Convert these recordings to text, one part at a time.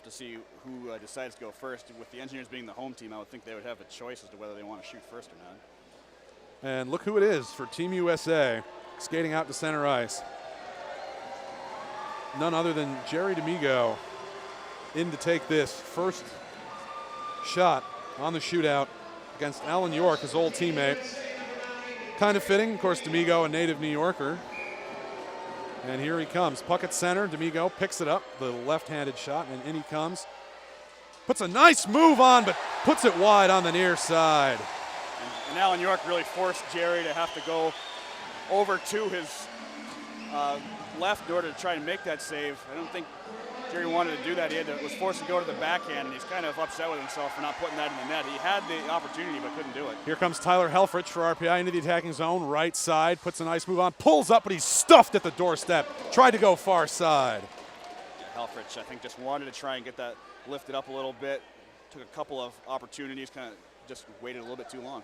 to see who decides to go first. With the Engineers being the home team, I would think they would have a choice as to whether they want to shoot first or not. And look who it is for Team USA skating out to center ice. None other than Jerry D'Amigo in to take this first shot on the shootout against Alan York, his old teammate. Kind of fitting, of course, D'Amigo, a native New Yorker. And here he comes, puck at center. D'Amigo picks it up, the left-handed shot, and in he comes. Puts a nice move on, but puts it wide on the near side. And Alan York really forced Jerry to have to go over to his left in order to try and make that save. I don't think Jerry wanted to do that. He was forced to go to the backhand, and he's kind of upset with himself for not putting that in the net. He had the opportunity but couldn't do it. Here comes Tyler Helfrich for RPI into the attacking zone, right side, puts a nice move on, pulls up, but he's stuffed at the doorstep. Tried to go far side. Helfrich, I think, just wanted to try and get that lifted up a little bit. Took a couple of opportunities, kind of just waited a little bit too long.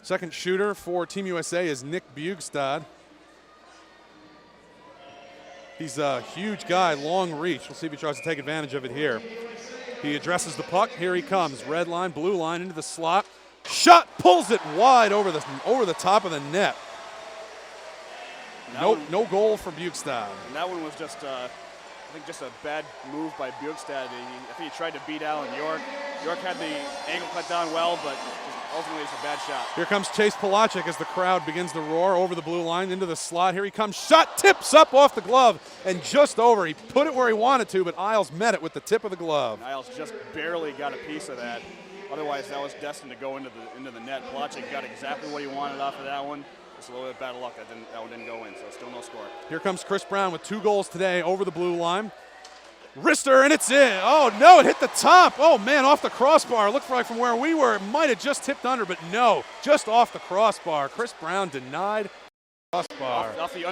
Second shooter for Team USA is Nick Bugstad. He's a huge guy, long reach. We'll see if he tries to take advantage of it here. He addresses the puck. Here he comes. Red line, blue line into the slot. Shot, pulls it wide over the top of the net. No goal for Bugstad. And that one was just, I think, just a bad move by Bugstad. I think he tried to beat Alan York. York had the angle cut down well, but ultimately it's a bad shot. Here comes Chase Polacek as the crowd begins to roar over the blue line into the slot. Here he comes. Shot tips up off the glove and just over. He put it where he wanted to, but Isles met it with the tip of the glove. And Isles just barely got a piece of that. Otherwise, that was destined to go into the net. Polacek got exactly what he wanted off of that one. Just a little bit of bad luck. That one didn't go in, so still no score. Here comes Chris Brown with 2 goals today over the blue line. Wrister, and it's in. Oh, no, it hit the top. Oh, man, off the crossbar. Looked like from where we were, it might have just tipped under, but no, just off the crossbar. Chris Brown denied crossbar. Off the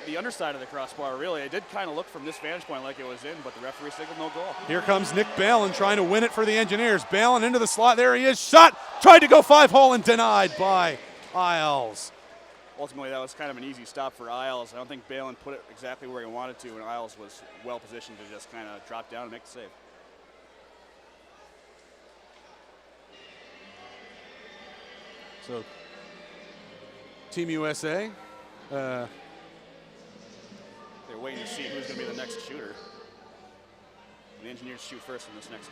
the underside of the crossbar, really. It did kind of look from this vantage point like it was in, but the referee signaled no goal. Here comes Nick Balin trying to win it for the Engineers. Balin into the slot. There he is. Shot. Tried to go 5-hole and denied by Isles. Ultimately, that was kind of an easy stop for Isles. I don't think Balin put it exactly where he wanted to, and Isles was well positioned to just kind of drop down and make the save. So, Team USA. They're waiting to see who's going to be the next shooter. The Engineers shoot first in this next.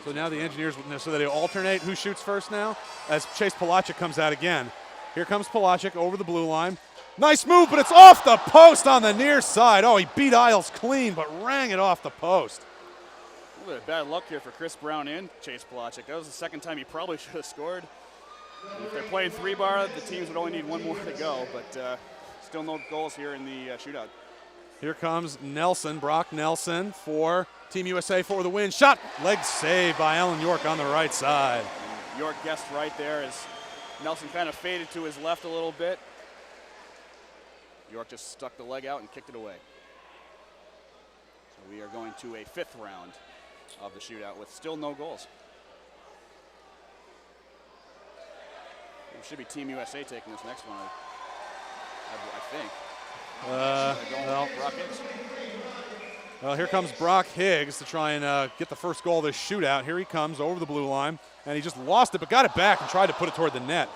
So now the Engineers, so they alternate who shoots first now, as Chase Polacek comes out again. Here comes Polacek over the blue line. Nice move, but it's off the post on the near side. Oh, he beat Isles clean, but rang it off the post. A little bit of bad luck here for Chris Brown and Chase Polacek. That was the second time he probably should have scored. And if they're playing 3-bar, the teams would only need one more to go, but still no goals here in the shootout. Here comes Nelson, Brock Nelson for Team USA for the win. Shot, leg save by Alan York on the right side. And York guessed right there as Nelson kind of faded to his left a little bit. York just stuck the leg out and kicked it away. So we are going to a 5th round of the shootout with still no goals. It should be Team USA taking this next one, I think. Well, here comes Brock Higgs to try and get the first goal of this shootout. Here he comes over the blue line, and he just lost it, but got it back and tried to put it toward the net.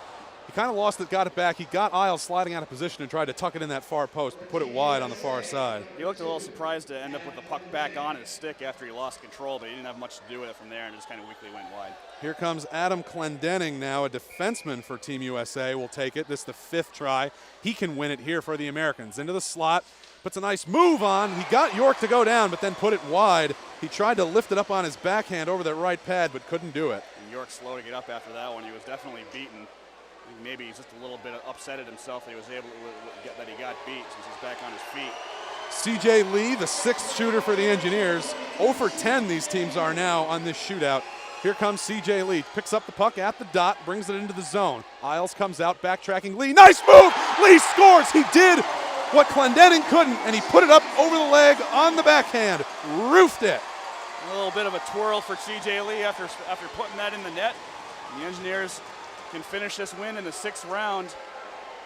He kind of lost it, got it back. He got Isles sliding out of position and tried to tuck it in that far post, but put it wide on the far side. He looked a little surprised to end up with the puck back on his stick after he lost control, but he didn't have much to do with it from there and just kind of weakly went wide. Here comes Adam Clendenning now, a defenseman for Team USA. Will take it. This is the 5th try. He can win it here for the Americans. Into the slot, puts a nice move on. He got York to go down, but then put it wide. He tried to lift it up on his backhand over that right pad, but couldn't do it. And York slow to get up after that one. He was definitely beaten. I think maybe he's just a little bit upset at himself that he was able to get that he got beat since he's back on his feet. C.J. Lee, the 6th shooter for the Engineers. 0 for 10 these teams are now on this shootout. Here comes C.J. Lee, picks up the puck at the dot, brings it into the zone. Isles comes out, backtracking Lee. Nice move! Lee scores! He did what Clendenning couldn't, and he put it up over the leg on the backhand. Roofed it. A little bit of a twirl for C.J. Lee after putting that in the net. And the Engineers can finish this win in the 6th round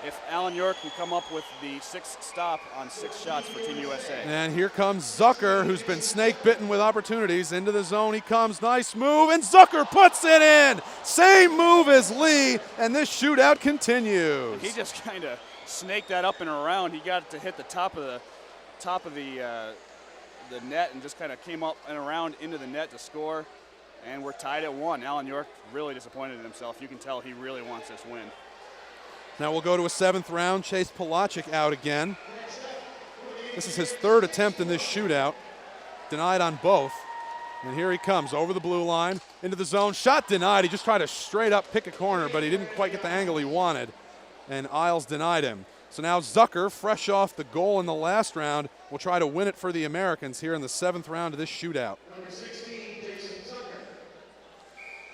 if Alan York can come up with the 6th stop on 6 shots for Team USA. And here comes Zucker, who's been snake bitten with opportunities. Into the zone he comes, nice move, and Zucker puts it in. Same move as Lee, and this shootout continues. He just kind of snaked that up and around. He got it to hit the top of the net and just kind of came up and around into the net to score. And we're tied at 1. Alan York really disappointed in himself. You can tell he really wants this win. Now we'll go to a 7th round. Chase Polaczyk out again. This is his 3rd attempt in this shootout. Denied on both. And here he comes over the blue line, into the zone. Shot denied. He just tried to straight up pick a corner, but he didn't quite get the angle he wanted. And Isles denied him. So now Zucker, fresh off the goal in the last round, will try to win it for the Americans here in the 7th round of this shootout.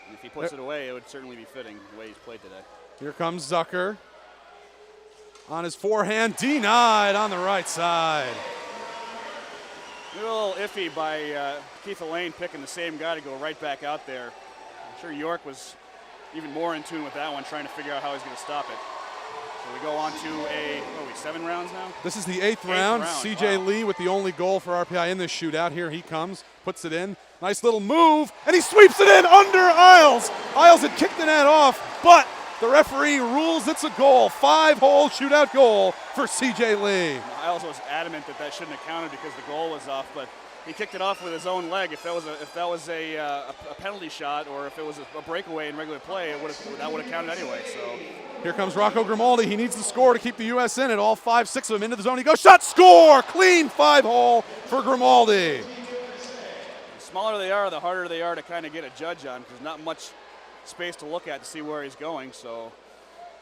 And if he puts it away, it would certainly be fitting the way he's played today. Here comes Zucker. On his forehand, denied on the right side. A little iffy by Keith Elaine picking the same guy to go right back out there. I'm sure York was even more in tune with that one, trying to figure out how he's going to stop it. So we go on to 7 rounds now? This is the 8th round. CJ Wow. Lee with the only goal for RPI in this shootout. Here he comes, puts it in. Nice little move, and he sweeps it in under Isles. Isles had kicked the net off, but the referee rules it's a goal. 5-hole shootout goal for CJ Lee. Isles was adamant that shouldn't have counted because the goal was off, but he kicked it off with his own leg. If that was a penalty shot or if it was a breakaway in regular play, that would have counted anyway. So here comes Rocco Grimaldi. He needs to score to keep the U.S. in it. All 5-6 of them into the zone. He goes, shot, score! Clean 5-hole for Grimaldi. The smaller they are, the harder they are to kind of get a judge on because not much space to look at to see where he's going. So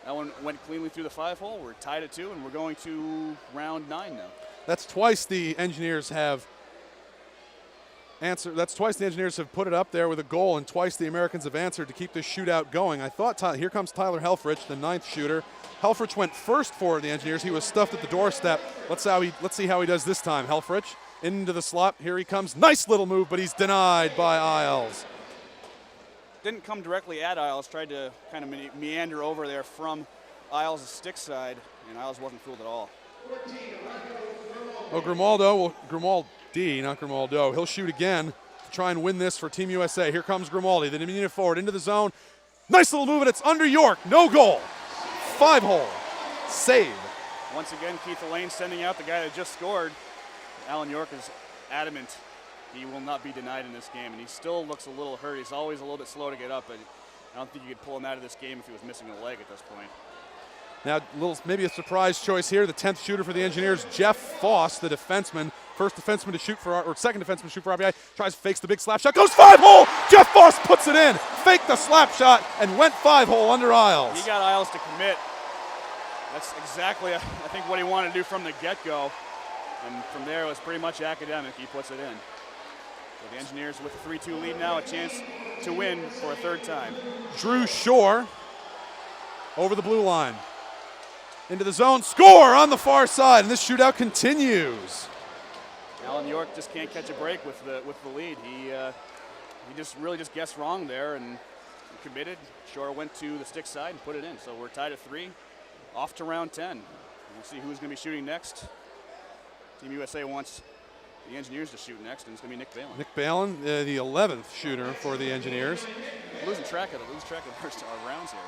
that one went cleanly through the 5-hole. We're tied at 2, and we're going to round 9 now. That's twice the Engineers have answered. That's twice the Engineers have put it up there with a goal, and twice the Americans have answered to keep this shootout going. I thought here comes Tyler Helfrich, the 9th shooter. Helfrich went first for the Engineers. He was stuffed at the doorstep. Let's see how he does this time. Helfrich into the slot. Here he comes. Nice little move, but he's denied by Isles. Didn't come directly at Isles, tried to kind of meander over there from Isles' stick side, and Isles wasn't fooled at all. Oh, Grimaldi, not Grimaldo. He'll shoot again to try and win this for Team USA. Here comes Grimaldi, the diminutive forward, into the zone. Nice little move, and it's under York. No goal. 5-hole. Save. Once again, Keith Elaine sending out the guy that just scored. Alan York is adamant he will not be denied in this game, and he still looks a little hurt. He's always a little bit slow to get up, but I don't think you could pull him out of this game if he was missing a leg at this point. Now, maybe a surprise choice here. The 10th shooter for the Engineers, Jeff Foss, the defenseman. First defenseman to shoot second defenseman to shoot for RPI. fakes the big slap shot, goes 5-hole. Jeff Foss puts it in. Faked the slap shot and went 5-hole under Isles. He got Isles to commit. That's exactly, I think, what he wanted to do from the get-go. And from there, it was pretty much academic. He puts it in. So the Engineers with a 3-2 lead now, a chance to win for a 3rd time. Drew Shore over the blue line. Into the zone, score on the far side, and this shootout continues. Alan York just can't catch a break with the lead. He just really guessed wrong there and committed. Shore went to the stick side and put it in. So we're tied at 3, off to round 10. We'll see who's going to be shooting next. Team USA wants the Engineers to shoot next, and it's going to be Nick Balin. Nick Balin, the 11th shooter for the Engineers. Losing track of our rounds here.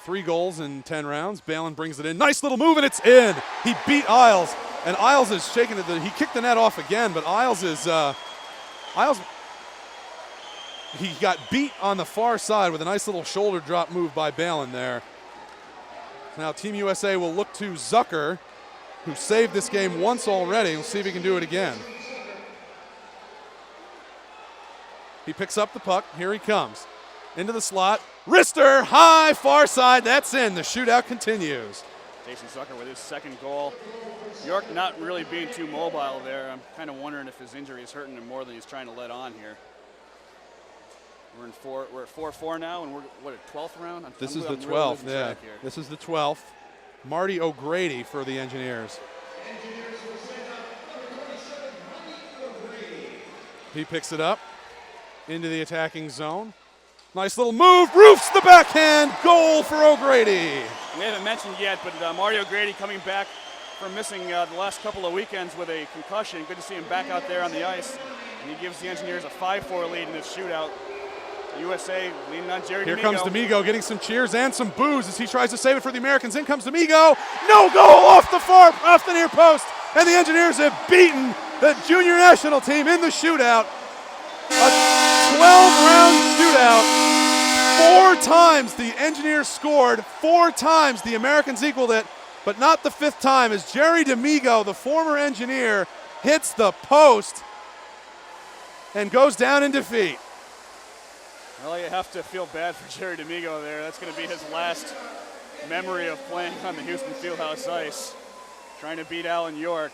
3 goals in 10 rounds. Balin brings it in. Nice little move, and it's in. He beat Isles, and Isles is shaking it. He kicked the net off again, but Isles he got beat on the far side with a nice little shoulder drop move by Balin there. Now Team USA will look to Zucker, who saved this game once already. We'll see if he can do it again. He picks up the puck. Here he comes. Into the slot. Wrister, high, far side. That's in. The shootout continues. Jason Zucker with his 2nd goal. York not really being too mobile there. I'm kind of wondering if his injury is hurting him more than he's trying to let on here. We're at 4-4 now, and we're at 12th round? This is the 12th, yeah. This is the 12th. Marty O'Grady for the Engineers. He picks it up into the attacking zone. Nice little move, roofs the backhand, goal for O'Grady. We haven't mentioned yet, but Mario Grady coming back from missing the last couple of weekends with a concussion. Good to see him back out there on the ice. And he gives the Engineers a 5-4 lead in this shootout. USA leaning on Jerry Here D'Amigo. comes D'Amigo getting some cheers and some boos as he tries to save it for the Americans. In comes D'Amigo. No goal off the near post. And the Engineers have beaten the junior national team in the shootout. A 12-round shootout. 4 times the Engineers scored. 4 times the Americans equaled it. But not the 5th time as Jerry D'Amigo, the former Engineer, hits the post and goes down in defeat. Well, you have to feel bad for Jerry D'Amigo there. That's going to be his last memory of playing on the Houston Fieldhouse ice, trying to beat Alan York.